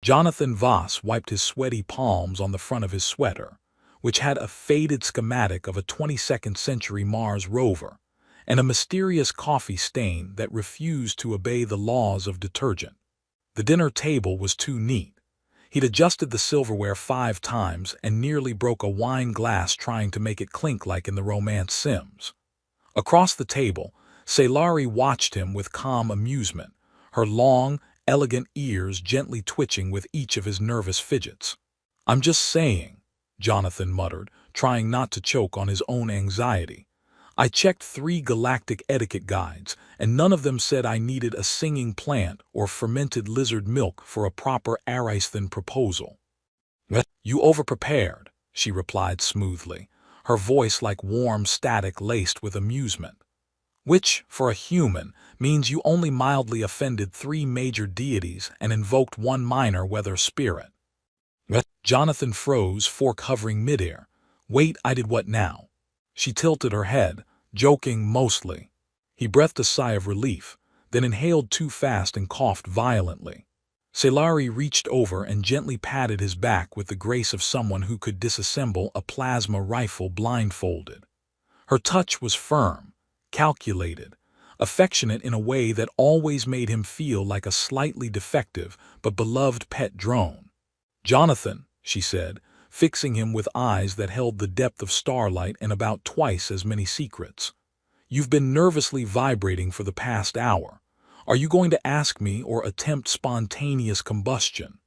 Jonathan Voss wiped his sweaty palms on the front of his sweater, which had a faded schematic of a 22nd century Mars rover and a mysterious coffee stain that refused to obey the laws of detergent. The dinner table was too neat. He'd adjusted the silverware 5 times and nearly broke a wine glass trying to make it clink like in the romance Sims. Across the table, Sailari watched him with calm amusement, her long, elegant ears gently twitching with each of his nervous fidgets. "I'm just saying," Jonathan muttered, trying not to choke on his own anxiety. "I checked 3 galactic etiquette guides, and none of them said I needed a singing plant or fermented lizard milk for a proper Ariston proposal." "You overprepared," she replied smoothly, her voice like warm static laced with amusement. "Which, for a human, means you only mildly offended 3 major deities and invoked 1 minor weather spirit." Jonathan froze, fork hovering midair. "Wait, I did what now?" She tilted her head, joking mostly. He breathed a sigh of relief, then inhaled too fast and coughed violently. Sailari reached over and gently patted his back with the grace of someone who could disassemble a plasma rifle blindfolded. Her touch was firm, calculated, affectionate in a way that always made him feel like a slightly defective but beloved pet drone. "Jonathan," she said, fixing him with eyes that held the depth of starlight and about twice as many secrets. "You've been nervously vibrating for the past hour. Are you going to ask me or attempt spontaneous combustion?"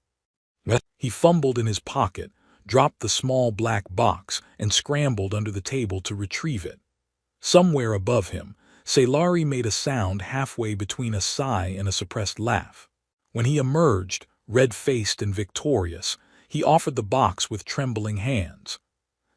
He fumbled in his pocket, dropped the small black box, and scrambled under the table to retrieve it. Somewhere above him, Sailari made a sound halfway between a sigh and a suppressed laugh. When he emerged, red-faced and victorious, he offered the box with trembling hands.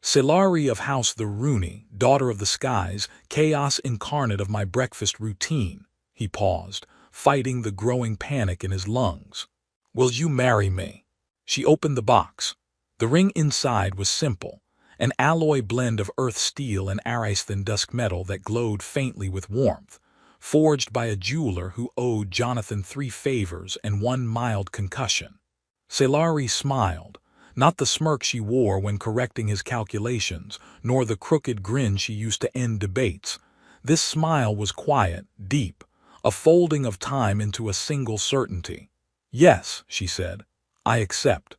"Sailari of House the Rooney, daughter of the skies, chaos incarnate of my breakfast routine." He paused, fighting the growing panic in his lungs. "Will you marry me?" She opened the box. The ring inside was simple, an alloy blend of earth steel and Ariston dusk metal that glowed faintly with warmth, forged by a jeweler who owed Jonathan 3 favors and 1 mild concussion. Sailari smiled, not the smirk she wore when correcting his calculations, nor the crooked grin she used to end debates. This smile was quiet, deep, a folding of time into a single certainty. "Yes," she said, "I accept."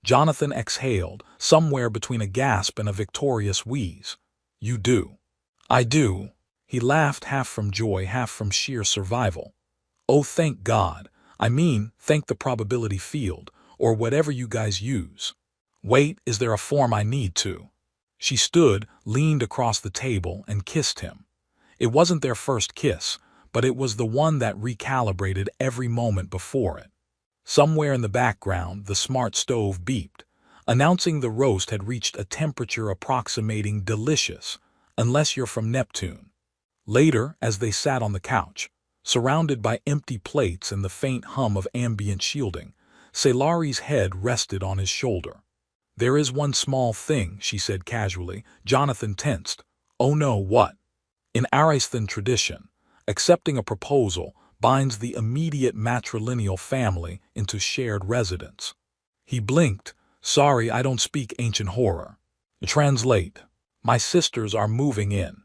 Jonathan exhaled, somewhere between a gasp and a victorious wheeze. "You do?" "I do." He laughed, half from joy, half from sheer survival. "Oh, thank God. I mean, thank the probability field, or whatever you guys use. Wait, is there a form I need to?" She stood, leaned across the table, and kissed him. It wasn't their first kiss, but it was the one that recalibrated every moment before it. Somewhere in the background, the smart stove beeped, announcing the roast had reached a temperature approximating delicious, unless you're from Neptune. Later, as they sat on the couch, surrounded by empty plates and the faint hum of ambient shielding, Sailari's head rested on his shoulder. "There is one small thing," she said casually. Jonathan tensed. "Oh no, what?" "In Ariston tradition, accepting a proposal binds the immediate matrilineal family into shared residence." He blinked. "Sorry, I don't speak ancient horror." "Translate. My sisters are moving in."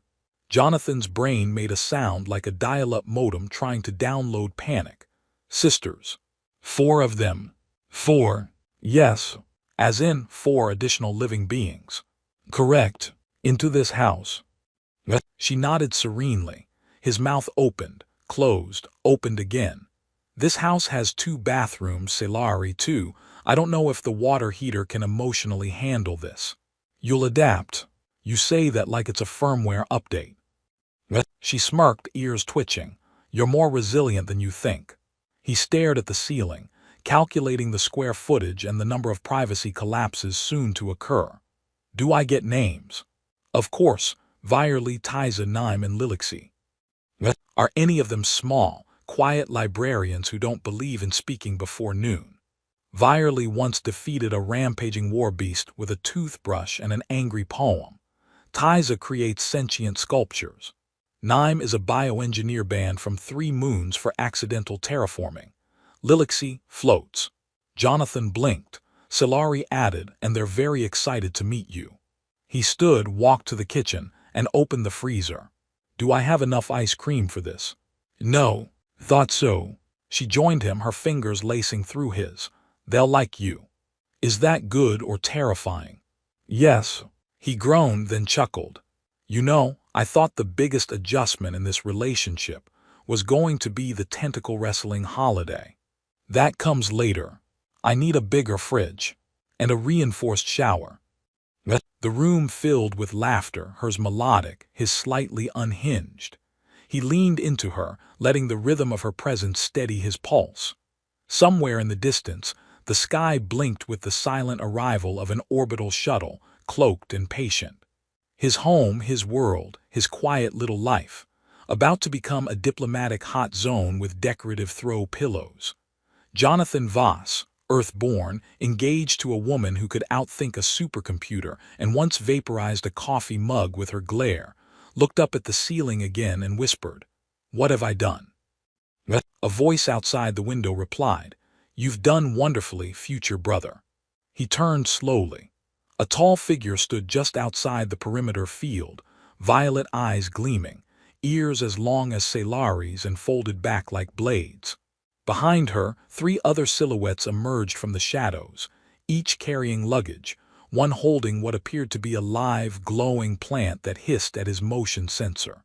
Jonathan's brain made a sound like a dial-up modem trying to download panic. "Sisters. 4 of them." "4? Yes. As in 4 additional living beings." "Correct. Into this house." She nodded serenely. His mouth opened, closed, opened again. "This house has 2 bathrooms, Sailari, too. I don't know if the water heater can emotionally handle this." "You'll adapt. You say that like it's a firmware update." She smirked, ears twitching. "You're more resilient than you think." He stared at the ceiling, calculating the square footage and the number of privacy collapses soon to occur. "Do I get names?" "Of course, Virely, Tiza, Nime, and Lilixi." "Are any of them small, quiet librarians who don't believe in speaking before noon?" Virely once defeated a rampaging war beast with a toothbrush and an angry poem. Tiza creates sentient sculptures. Nime is a bioengineer banned from 3 moons for accidental terraforming. Lilixi floats. Jonathan blinked. Silari added, and they're very excited to meet you. He stood, walked to the kitchen, and opened the freezer. Do I have enough ice cream for this? No. Thought so. She joined him, her fingers lacing through his. They'll like you. Is that good or terrifying? Yes. He groaned, then chuckled. You know, I thought the biggest adjustment in this relationship was going to be the tentacle wrestling holiday. That comes later. I need a bigger fridge. And a reinforced shower. The room filled with laughter, hers melodic, his slightly unhinged. He leaned into her, letting the rhythm of her presence steady his pulse. Somewhere in the distance, the sky blinked with the silent arrival of an orbital shuttle, cloaked and patient. His home, his world, his quiet little life, about to become a diplomatic hot zone with decorative throw pillows. Jonathan Voss, Earth-born, engaged to a woman who could outthink a supercomputer and once vaporized a coffee mug with her glare, looked up at the ceiling again and whispered, "What have I done?" A voice outside the window replied, "You've done wonderfully, future brother." He turned slowly. A tall figure stood just outside the perimeter field, violet eyes gleaming, ears as long as Silari's and folded back like blades. Behind her, 3 other silhouettes emerged from the shadows, each carrying luggage, one holding what appeared to be a live, glowing plant that hissed at his motion sensor.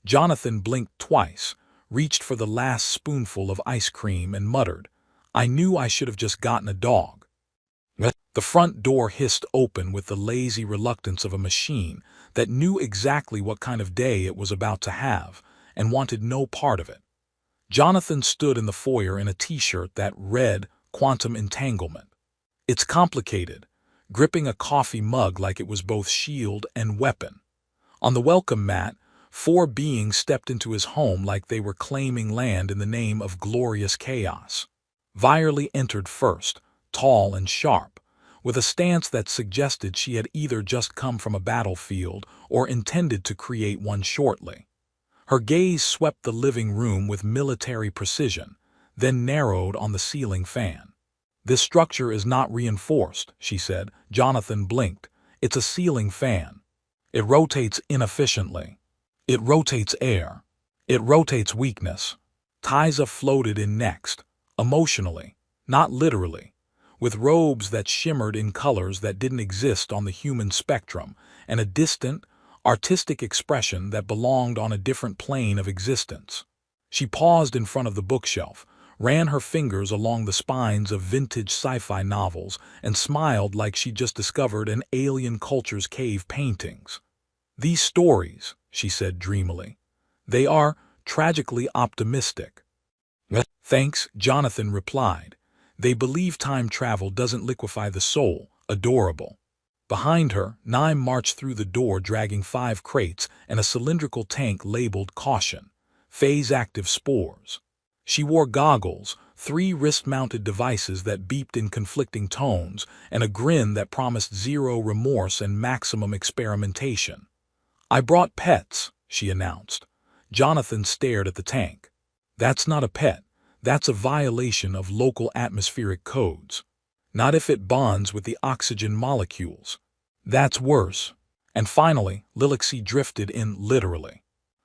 Jonathan blinked twice, reached for the last spoonful of ice cream and muttered, "I knew I should have just gotten a dog." The front door hissed open with the lazy reluctance of a machine that knew exactly what kind of day it was about to have and wanted no part of it. Jonathan stood in the foyer in a t-shirt that read Quantum Entanglement. It's complicated, gripping a coffee mug like it was both shield and weapon. On the welcome mat, 4 beings stepped into his home like they were claiming land in the name of glorious chaos. Virely entered first, tall and sharp, with a stance that suggested she had either just come from a battlefield or intended to create one shortly. Her gaze swept the living room with military precision, then narrowed on the ceiling fan. "This structure is not reinforced," she said. Jonathan blinked. "It's a ceiling fan. It rotates inefficiently. It rotates air. It rotates weakness." Tiza floated in next, emotionally, not literally, with robes that shimmered in colors that didn't exist on the human spectrum, and a distant, artistic expression that belonged on a different plane of existence. She paused in front of the bookshelf, ran her fingers along the spines of vintage sci-fi novels, and smiled like she'd just discovered an alien culture's cave paintings. "These stories," she said dreamily, "they are tragically optimistic." "Thanks," Jonathan replied. "They believe time travel doesn't liquefy the soul." Adorable. Behind her, Naim marched through the door dragging 5 crates and a cylindrical tank labeled Caution, phase-active spores. She wore goggles, 3 wrist-mounted devices that beeped in conflicting tones, and a grin that promised zero remorse and maximum experimentation. "I brought pets," she announced. Jonathan stared at the tank. "That's not a pet. That's a violation of local atmospheric codes. Not if it bonds with the oxygen molecules. That's worse." And finally, Lilixie drifted in literally.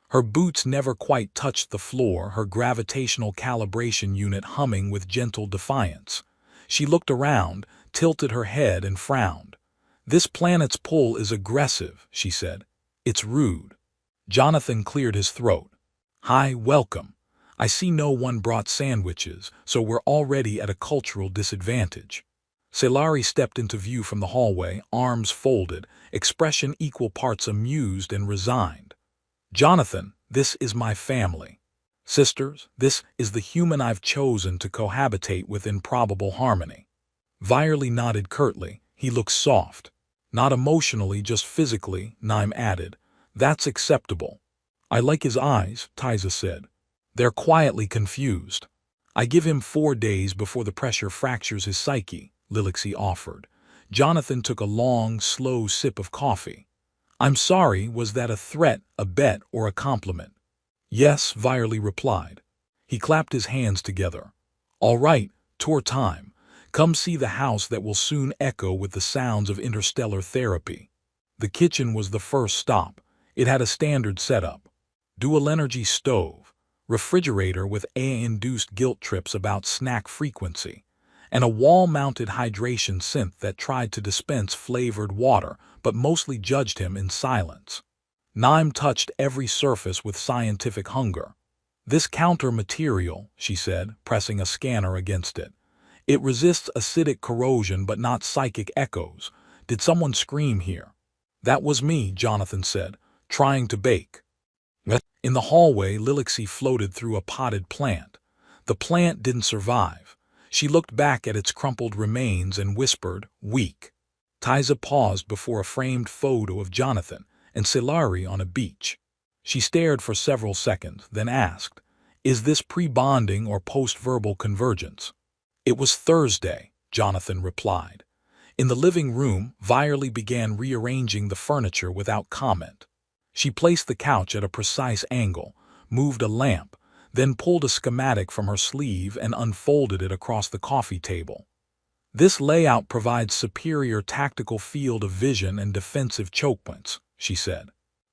Her boots never quite touched the floor, her gravitational calibration unit humming with gentle defiance. She looked around, tilted her head, and frowned. "This planet's pull is aggressive," she said. "It's rude." Jonathan cleared his throat. "Hi, welcome. I see no one brought sandwiches, so we're already at a cultural disadvantage." Silari stepped into view from the hallway, arms folded, expression equal parts amused and resigned. "Jonathan, this is my family. Sisters, this is the human I've chosen to cohabitate with in probable harmony." Virely nodded curtly. "He looks soft." "Not emotionally, just physically," Naim added. "That's acceptable." "I like his eyes," Tiza said. "They're quietly confused." "I give him 4 days before the pressure fractures his psyche," Lilixie offered. Jonathan took a long, slow sip of coffee. "I'm sorry, was that a threat, a bet, or a compliment?" "Yes," Virely replied. He clapped his hands together. "All right, tour time. Come see the house that will soon echo with the sounds of interstellar therapy. The kitchen was the first stop. It had a standard setup. Dual-energy stove, refrigerator with AI-induced guilt trips about snack frequency, and a wall-mounted hydration synth that tried to dispense flavored water but mostly judged him in silence. Naim touched every surface with scientific hunger. "This counter material," she said, pressing a scanner against it. "It resists acidic corrosion but not psychic echoes. Did someone scream here?" "That was me," Jonathan said, "trying to bake." In the hallway, Lilixie floated through a potted plant. The plant didn't survive. She looked back at its crumpled remains and whispered, "Weak." Tiza paused before a framed photo of Jonathan and Silari on a beach. She stared for several seconds, then asked, "Is this pre-bonding or post-verbal convergence?" "It was Thursday," Jonathan replied. In the living room, Virely began rearranging the furniture without comment. She placed the couch at a precise angle, moved a lamp, then pulled a schematic from her sleeve and unfolded it across the coffee table. "This layout provides superior tactical field of vision and defensive choke points," she said.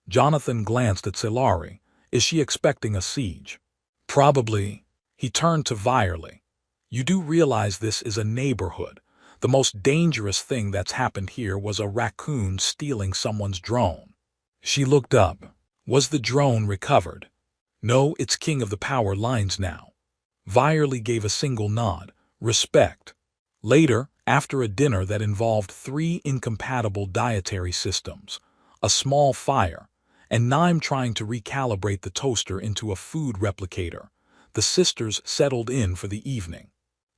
Jonathan glanced at Silari. "Is she expecting a siege?" "Probably." He turned to Virely. "You do realize this is a neighborhood. The most dangerous thing that's happened here was a raccoon stealing someone's drone." She looked up. "Was the drone recovered?" "No, it's king of the power lines now." Virely gave a single nod. "Respect." Later, after a dinner that involved 3 incompatible dietary systems, a small fire, and Naim trying to recalibrate the toaster into a food replicator, the sisters settled in for the evening.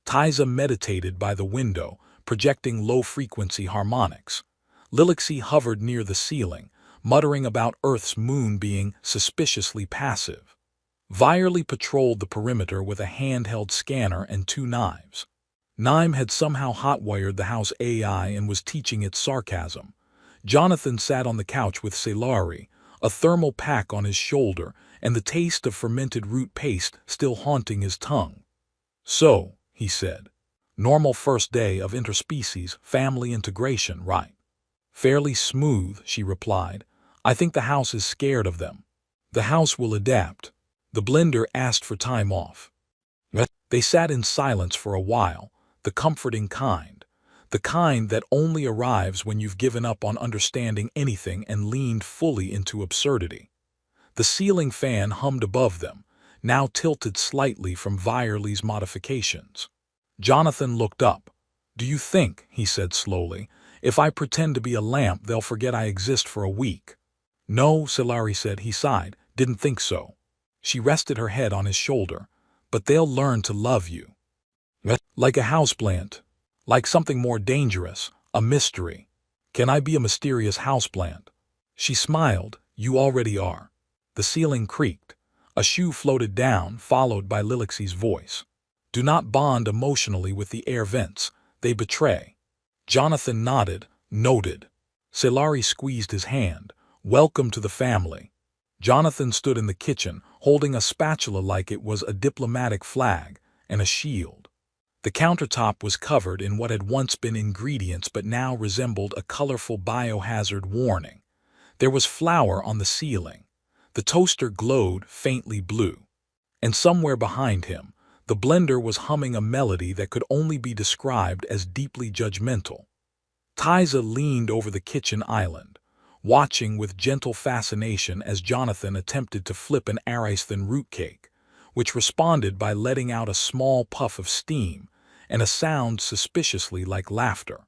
Tiza meditated by the window, projecting low-frequency harmonics. Lilixie hovered near the ceiling, muttering about Earth's moon being suspiciously passive. Virely patrolled the perimeter with a handheld scanner and 2 knives. Naim had somehow hotwired the house AI and was teaching it sarcasm. Jonathan sat on the couch with Silari, a thermal pack on his shoulder and the taste of fermented root paste still haunting his tongue. "So," he said, "normal first day of interspecies family integration, right?" "Fairly smooth," she replied. "I think the house is scared of them." "The house will adapt." The blender asked for time off. They sat in silence for a while, the comforting kind. The kind that only arrives when you've given up on understanding anything and leaned fully into absurdity. The ceiling fan hummed above them, now tilted slightly from Virely's modifications. Jonathan looked up. "Do you think," he said slowly, "if I pretend to be a lamp they'll forget I exist for a week?" "No," Silari said. He sighed. "Didn't think so." She rested her head on his shoulder. "But they'll learn to love you." "Like a houseplant. Like something more dangerous, a mystery." "Can I be a mysterious houseplant?" She smiled. "You already are." The ceiling creaked. A shoe floated down, followed by Lilixie's voice. "Do not bond emotionally with the air vents. They betray." Jonathan nodded. "Noted." Silari squeezed his hand. "Welcome to the family." Jonathan stood in the kitchen, holding a spatula like it was a diplomatic flag, and a shield. The countertop was covered in what had once been ingredients but now resembled a colorful biohazard warning. There was flour on the ceiling. The toaster glowed faintly blue. And somewhere behind him, the blender was humming a melody that could only be described as deeply judgmental. Tiza leaned over the kitchen island, watching with gentle fascination as Jonathan attempted to flip an Ariston root cake, which responded by letting out a small puff of steam and a sound suspiciously like laughter.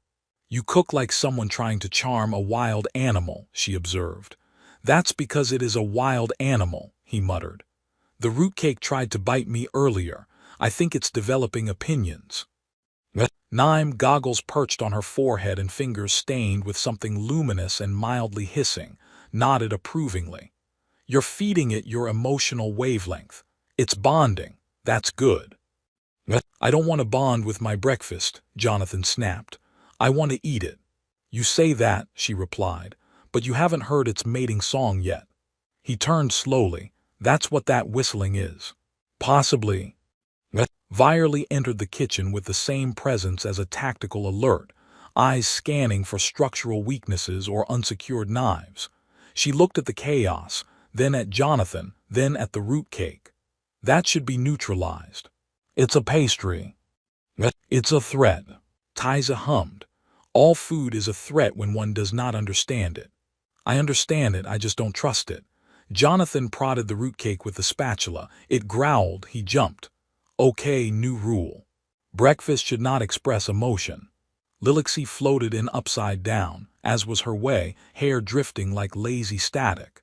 "You cook like someone trying to charm a wild animal," she observed. "That's because it is a wild animal," he muttered. "The root cake tried to bite me earlier. I think it's developing opinions." Naim, goggles perched on her forehead and fingers stained with something luminous and mildly hissing, nodded approvingly. "You're feeding it your emotional wavelength. It's bonding. That's good." "I don't want to bond with my breakfast," Jonathan snapped. "I want to eat it." "You say that," she replied, "but you haven't heard its mating song yet." He turned slowly. "That's what that whistling is." "Possibly." Virely entered the kitchen with the same presence as a tactical alert, eyes scanning for structural weaknesses or unsecured knives. She looked at the chaos, then at Jonathan, then at the root cake. That should be neutralized. It's a pastry. It's a threat. Tyza hummed. All food is a threat when one does not understand it. I understand it, I just don't trust it. Jonathan prodded the root cake with the spatula. It growled, he jumped. Okay, new rule. Breakfast should not express emotion. Lilixie floated in upside down, as was her way, hair drifting like lazy static.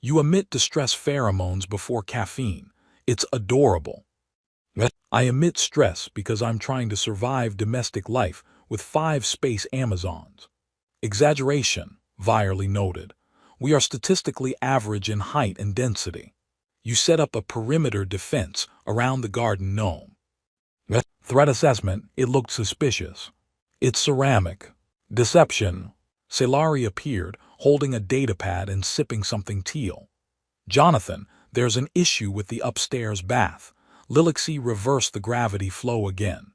You emit distress pheromones before caffeine. It's adorable. I emit stress because I'm trying to survive domestic life with 5 space Amazons. Exaggeration, Virely noted. We are statistically average in height and density. You set up a perimeter defense around the garden gnome. Threat assessment, it looked suspicious. It's ceramic. Deception. Celari appeared, holding a datapad and sipping something teal. Jonathan, there's an issue with the upstairs bath. Lilixie reversed the gravity flow again.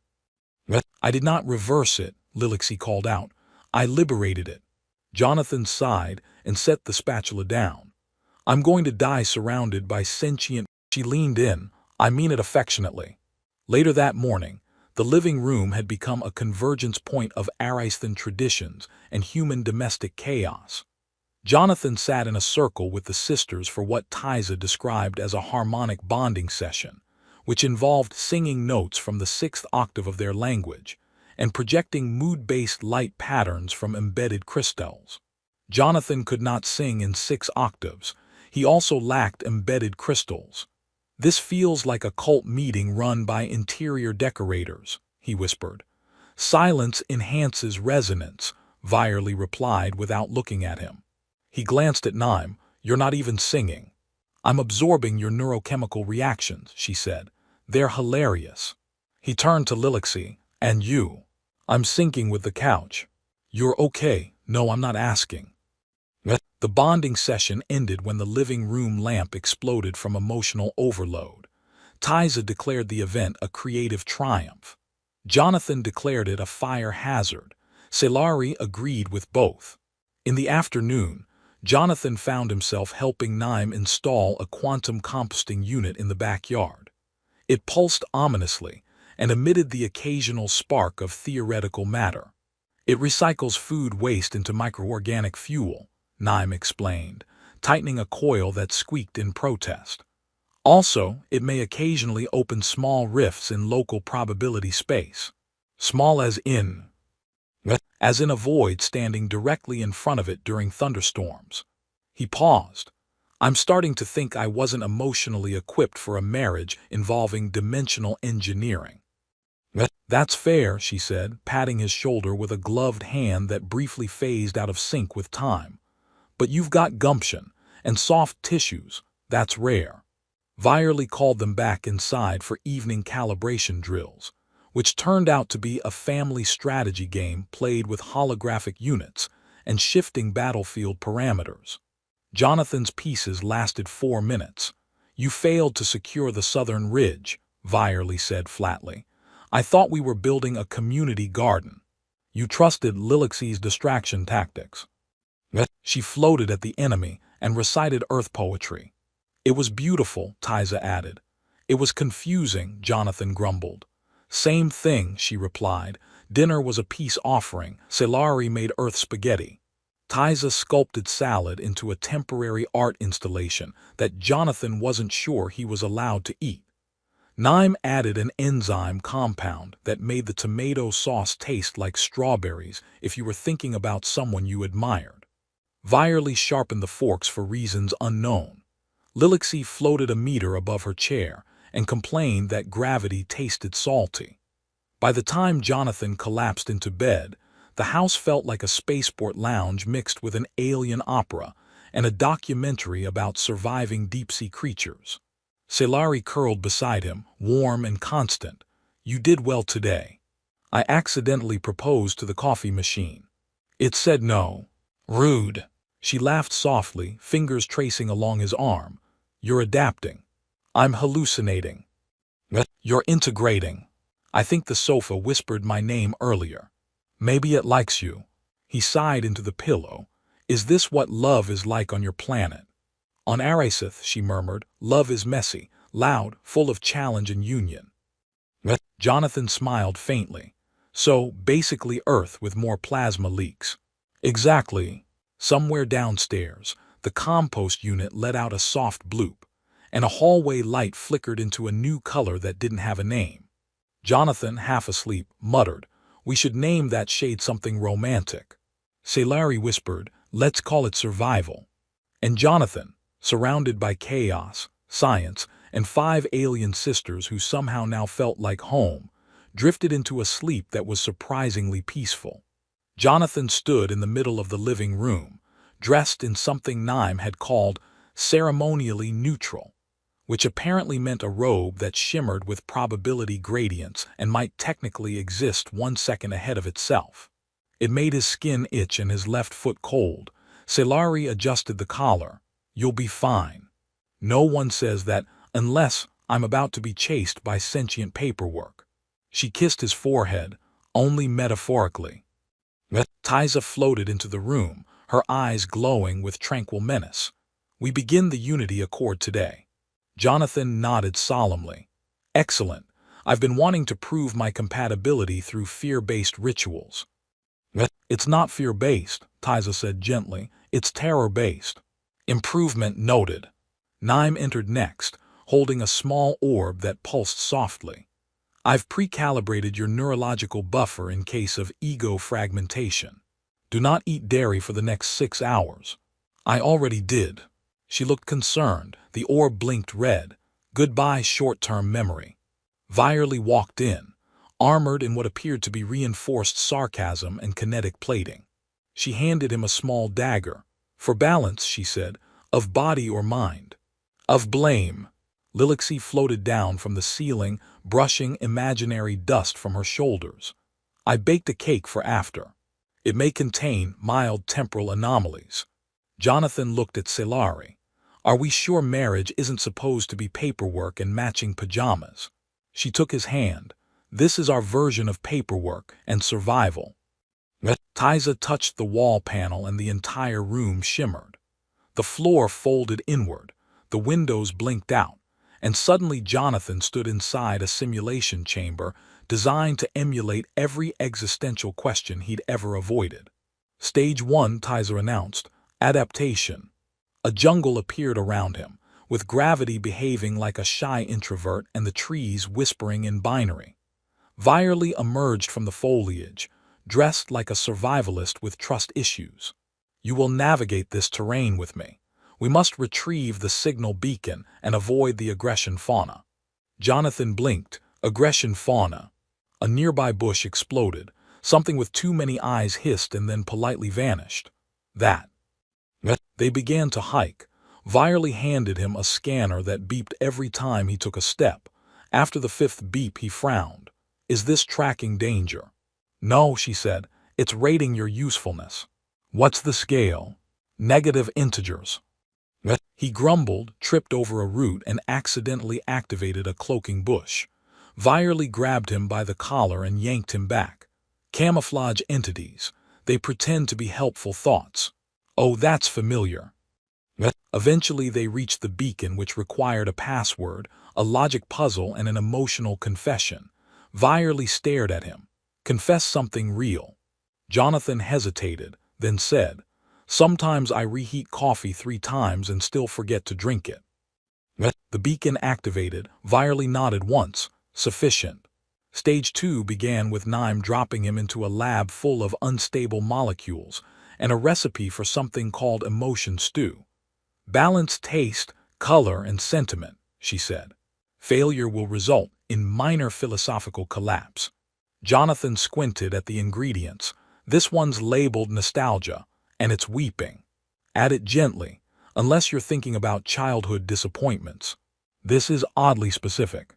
I did not reverse it, Lilixie called out. I liberated it. Jonathan sighed and set the spatula down. I'm going to die surrounded by sentient... She leaned in. I mean it affectionately. Later that morning, the living room had become a convergence point of Aristan traditions and human domestic chaos. Jonathan sat in a circle with the sisters for what Tyza described as a harmonic bonding session, which involved singing notes from the 6th octave of their language and projecting mood-based light patterns from embedded crystals. Jonathan could not sing in 6 octaves. He also lacked embedded crystals. This feels like a cult meeting run by interior decorators, he whispered. Silence enhances resonance, Virely replied without looking at him. He glanced at Naim. You're not even singing. I'm absorbing your neurochemical reactions, she said. They're hilarious. He turned to Lilixie. And you? I'm syncing with the couch. You're okay. No, I'm not asking. The bonding session ended when the living room lamp exploded from emotional overload. Tyza declared the event a creative triumph. Jonathan declared it a fire hazard. Celari agreed with both. In the afternoon, Jonathan found himself helping Naim install a quantum composting unit in the backyard. It pulsed ominously and emitted the occasional spark of theoretical matter. It recycles food waste into microorganic fuel, Naim explained, tightening a coil that squeaked in protest. Also, it may occasionally open small rifts in local probability space. Small as in a void standing directly in front of it during thunderstorms. He paused. I'm starting to think I wasn't emotionally equipped for a marriage involving dimensional engineering. That's fair, she said, patting his shoulder with a gloved hand that briefly phased out of sync with time. But you've got gumption and soft tissues. That's rare. Virely called them back inside for evening calibration drills, which turned out to be a family strategy game played with holographic units and shifting battlefield parameters. Jonathan's pieces lasted 4 minutes. You failed to secure the southern ridge, Virely said flatly. I thought we were building a community garden. You trusted Lilixie's distraction tactics. She floated at the enemy and recited earth poetry. It was beautiful, Tyza added. It was confusing, Jonathan grumbled. Same thing, she replied. Dinner was a peace offering. Celari made earth spaghetti. Tyza sculpted salad into a temporary art installation that Jonathan wasn't sure he was allowed to eat. Naim added an enzyme compound that made the tomato sauce taste like strawberries if you were thinking about someone you admired. Virely sharpened the forks for reasons unknown. Lilixie floated a meter above her chair and complained that gravity tasted salty. By the time Jonathan collapsed into bed, the house felt like a spaceport lounge mixed with an alien opera and a documentary about surviving deep-sea creatures. Celari curled beside him, warm and constant. You did well today. I accidentally proposed to the coffee machine. It said no. Rude. She laughed softly, fingers tracing along his arm. You're adapting. I'm hallucinating. You're integrating. I think the sofa whispered my name earlier. Maybe it likes you. He sighed into the pillow. Is this what love is like on your planet? On Arasith, she murmured, love is messy, loud, full of challenge and union. Jonathan smiled faintly. So, basically Earth with more plasma leaks. Exactly. Somewhere downstairs, the compost unit let out a soft bloop, and a hallway light flickered into a new color that didn't have a name. Jonathan, half asleep, muttered, we should name that shade something romantic. Salari whispered, let's call it survival. And Jonathan, surrounded by chaos, science, and 5 alien sisters who somehow now felt like home, drifted into a sleep that was surprisingly peaceful. Jonathan stood in the middle of the living room, dressed in something Naim had called ceremonially neutral, which apparently meant a robe that shimmered with probability gradients and might technically exist 1 second ahead of itself. It made his skin itch and his left foot cold. Salari adjusted the collar. You'll be fine. No one says that unless I'm about to be chased by sentient paperwork. She kissed his forehead, only metaphorically. Tiza floated into the room, her eyes glowing with tranquil menace. We begin the Unity Accord today. Jonathan nodded solemnly. Excellent. I've been wanting to prove my compatibility through fear-based rituals. It's not fear-based, Tiza said gently. It's terror-based. Improvement noted. Naim entered next, holding a small orb that pulsed softly. I've pre-calibrated your neurological buffer in case of ego fragmentation. Do not eat dairy for the next 6 hours. I already did. She looked concerned. The orb blinked red. Goodbye short-term memory. Vyerly walked in, armored in what appeared to be reinforced sarcasm and kinetic plating. She handed him a small dagger. For balance, she said, of body or mind. Of blame. Lilixie floated down from the ceiling, brushing imaginary dust from her shoulders. I baked a cake for after. It may contain mild temporal anomalies. Jonathan looked at Salari. Are we sure marriage isn't supposed to be paperwork and matching pajamas? She took his hand. This is our version of paperwork and survival. Tiza touched the wall panel and the entire room shimmered. The floor folded inward, the windows blinked out, and suddenly Jonathan stood inside a simulation chamber designed to emulate every existential question he'd ever avoided. Stage 1, Tiza announced, adaptation. A jungle appeared around him, with gravity behaving like a shy introvert and the trees whispering in binary. Vyerly emerged from the foliage, dressed like a survivalist with trust issues. You will navigate this terrain with me. We must retrieve the signal beacon and avoid the aggression fauna. Jonathan blinked. Aggression fauna. A nearby bush exploded. Something with too many eyes hissed and then politely vanished. That. They began to hike. Vyerly handed him a scanner that beeped every time he took a step. After the 5th beep, he frowned. Is this tracking danger? No, she said. It's rating your usefulness. What's the scale? Negative integers. He grumbled, tripped over a root, and accidentally activated a cloaking bush. Vyerly grabbed him by the collar and yanked him back. Camouflage entities. They pretend to be helpful thoughts. Oh, that's familiar. Eventually they reached the beacon, which required a password, a logic puzzle, and an emotional confession. Vyerly stared at him. Confess something real. Jonathan hesitated, then said, sometimes I reheat coffee 3 times and still forget to drink it. The beacon activated. Vyerly nodded once. Sufficient. Stage 2 began with Naim dropping him into a lab full of unstable molecules and a recipe for something called emotion stew. Balance taste, color, and sentiment, she said. Failure will result in minor philosophical collapse. Jonathan squinted at the ingredients. This one's labeled nostalgia, and it's weeping. Add it gently, unless you're thinking about childhood disappointments. This is oddly specific.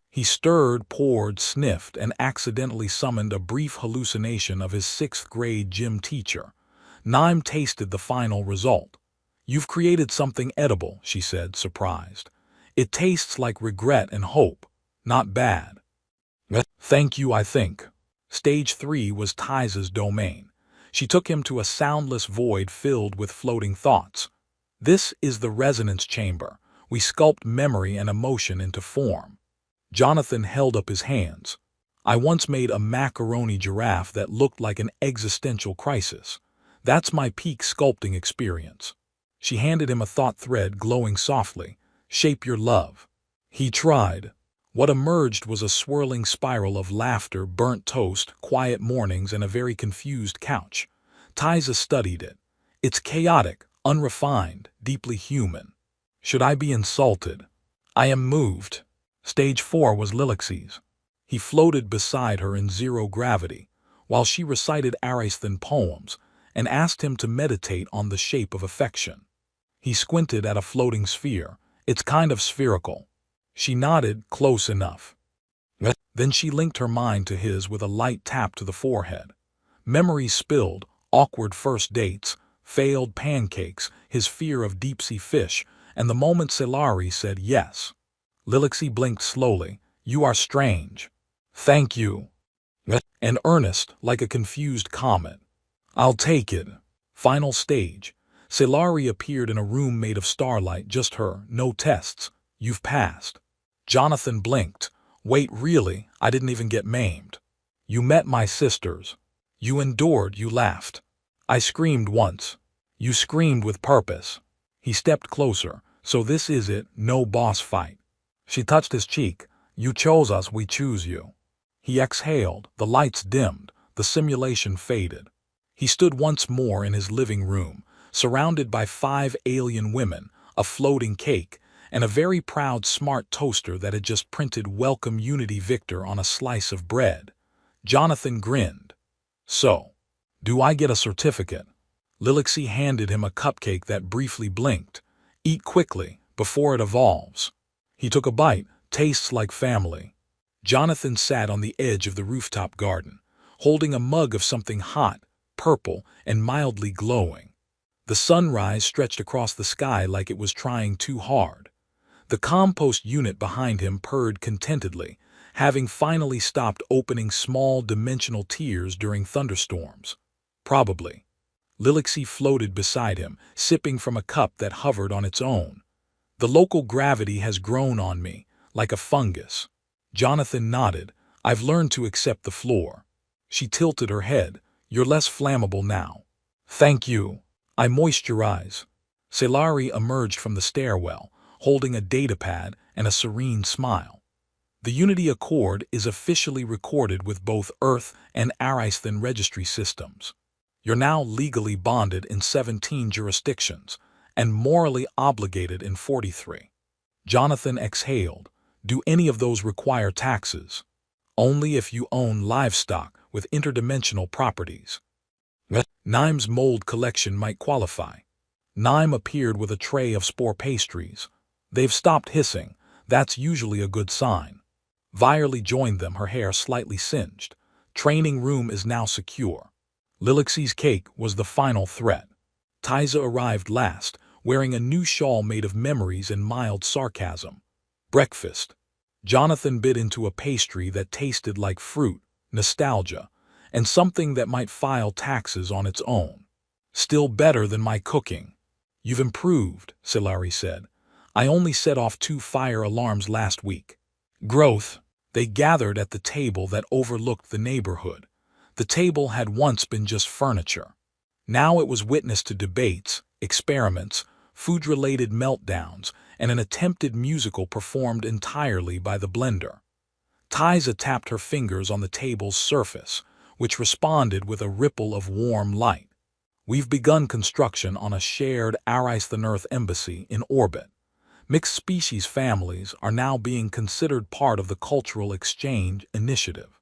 He stirred, poured, sniffed, and accidentally summoned a brief hallucination of his 6th grade gym teacher. Naim tasted the final result. You've created something edible, she said, surprised. It tastes like regret and hope, Not bad. Thank you, I think. Stage 3 was Tiza's domain. She took him to a soundless void filled with floating thoughts. This is the resonance chamber. We sculpt memory and emotion into form. Jonathan held up his hands. I once made a macaroni giraffe that looked like an existential crisis. That's my peak sculpting experience. She handed him a thought thread glowing softly. Shape your love. He tried. What emerged was a swirling spiral of laughter, burnt toast, quiet mornings, and a very confused couch. Tiza studied it. It's chaotic, unrefined, deeply human. Should I be insulted? I am moved. Stage 4 was Lilix's. He floated beside her in zero gravity, while she recited Aristhan poems, and asked him to meditate on the shape of affection. He squinted at a floating sphere. It's kind of spherical. She nodded, close enough. Then she linked her mind to his with a light tap to the forehead. Memories spilled, awkward first dates, failed pancakes, his fear of deep-sea fish, and the moment Selari said yes. Lilixi blinked slowly. You are strange. Thank you. And earnest, like a confused comet. I'll take it. Final stage. Selari appeared in a room made of starlight, just her, no tests. You've passed. Jonathan blinked. Wait, really? I didn't even get maimed. You met my sisters. You endured, you laughed. I screamed once. You screamed with purpose. He stepped closer. So this is it, no boss fight. She touched his cheek. You chose us, we choose you. He exhaled, the lights dimmed, the simulation faded. He stood once more in his living room, surrounded by 5 alien women, a floating cake, and a very proud smart toaster that had just printed Welcome Unity Victor on a slice of bread. Jonathan grinned. So, do I get a certificate? Lilixi handed him a cupcake that briefly blinked. Eat quickly, before it evolves. He took a bite. Tastes like family. Jonathan sat on the edge of the rooftop garden, holding a mug of something hot, purple, and mildly glowing. The sunrise stretched across the sky like it was trying too hard. The compost unit behind him purred contentedly, having finally stopped opening small dimensional tears during thunderstorms. Probably. Lilixi floated beside him, sipping from a cup that hovered on its own. The local gravity has grown on me, like a fungus. Jonathan nodded. I've learned to accept the floor. She tilted her head. You're less flammable now. Thank you. I moisturize. Selari emerged from the stairwell, holding a datapad and a serene smile. The Unity Accord is officially recorded with both Earth and Aristhan registry systems. You're now legally bonded in 17 jurisdictions and morally obligated in 43. Jonathan exhaled. Do any of those require taxes? Only if you own livestock with interdimensional properties. Nime's mold collection might qualify. Nime appeared with a tray of spore pastries. They've stopped hissing. That's usually a good sign. Virely joined them, her hair slightly singed. Training room is now secure. Lilixi's cake was the final threat. Tiza arrived last, wearing a new shawl made of memories and mild sarcasm. Breakfast. Jonathan bit into a pastry that tasted like fruit, nostalgia, and something that might file taxes on its own. Still better than my cooking. You've improved, Selari said. I only set off 2 fire alarms last week. Growth. They gathered at the table that overlooked the neighborhood. The table had once been just furniture. Now it was witness to debates, experiments, food-related meltdowns, and an attempted musical performed entirely by the blender. Tiza tapped her fingers on the table's surface, which responded with a ripple of warm light. We've begun construction on a shared Aristhan Earth embassy in orbit. Mixed-species families are now being considered part of the Cultural Exchange Initiative.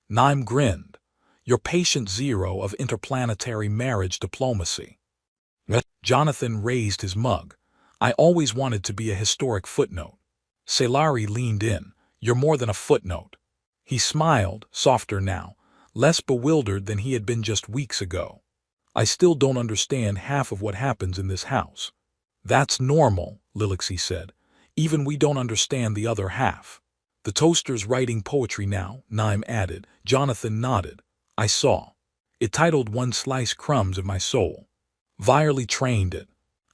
Nime grinned. Your patient zero of interplanetary marriage diplomacy. Jonathan raised his mug. I always wanted to be a historic footnote. Selari leaned in. You're more than a footnote. He smiled, softer now, less bewildered than he had been just weeks ago. I still don't understand half of what happens in this house. That's normal, Lilixi said. Even we don't understand the other half. The toaster's writing poetry now, Naim added. Jonathan nodded. I saw. It titled One Slice Crumbs of My Soul. Vilely trained it.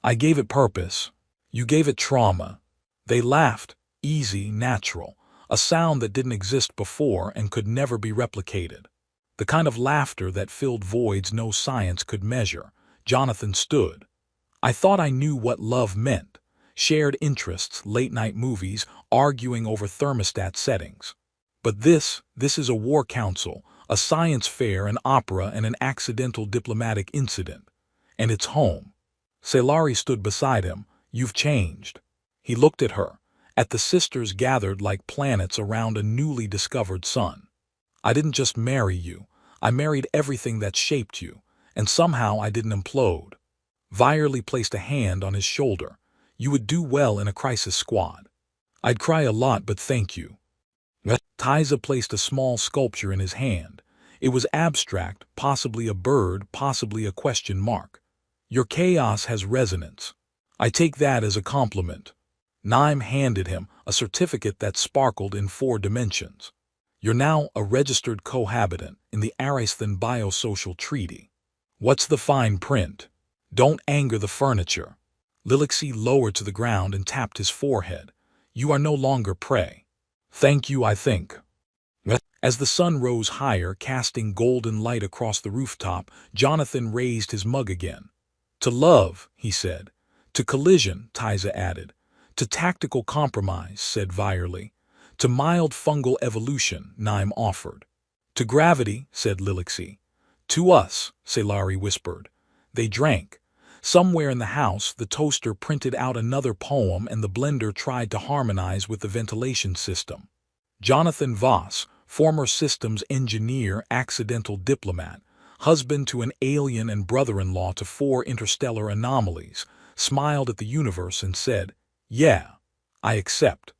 I gave it purpose. You gave it trauma. They laughed, easy, natural, a sound that didn't exist before and could never be replicated. The kind of laughter that filled voids no science could measure. Jonathan stood. I thought I knew what love meant. Shared interests, late-night movies, arguing over thermostat settings. But this is a war council, a science fair, an opera, and an accidental diplomatic incident. And it's home. Celari stood beside him. You've changed. He looked at her, at the sisters gathered like planets around a newly discovered sun. I didn't just marry you. I married everything that shaped you, and somehow I didn't implode. Viley placed a hand on his shoulder. You would do well in a crisis squad. I'd cry a lot, but thank you. Tyza placed a small sculpture in his hand. It was abstract, possibly a bird, possibly a question mark. Your chaos has resonance. I take that as a compliment. Naim handed him a certificate that sparkled in 4 dimensions. You're now a registered cohabitant in the Ariston Biosocial Treaty. What's the fine print? Don't anger the furniture. Lilixi lowered to the ground and tapped his forehead. You are no longer prey. Thank you, I think. As the sun rose higher, casting golden light across the rooftop, Jonathan raised his mug again. To love, he said. To collision, Tyza added. To tactical compromise, said Viley. To mild fungal evolution, Naim offered. To gravity, said Lilixi. To us, Celari whispered. They drank. Somewhere in the house, the toaster printed out another poem and the blender tried to harmonize with the ventilation system. Jonathan Voss, former systems engineer, accidental diplomat, husband to an alien and brother-in-law to 4 interstellar anomalies, smiled at the universe and said, Yeah, I accept.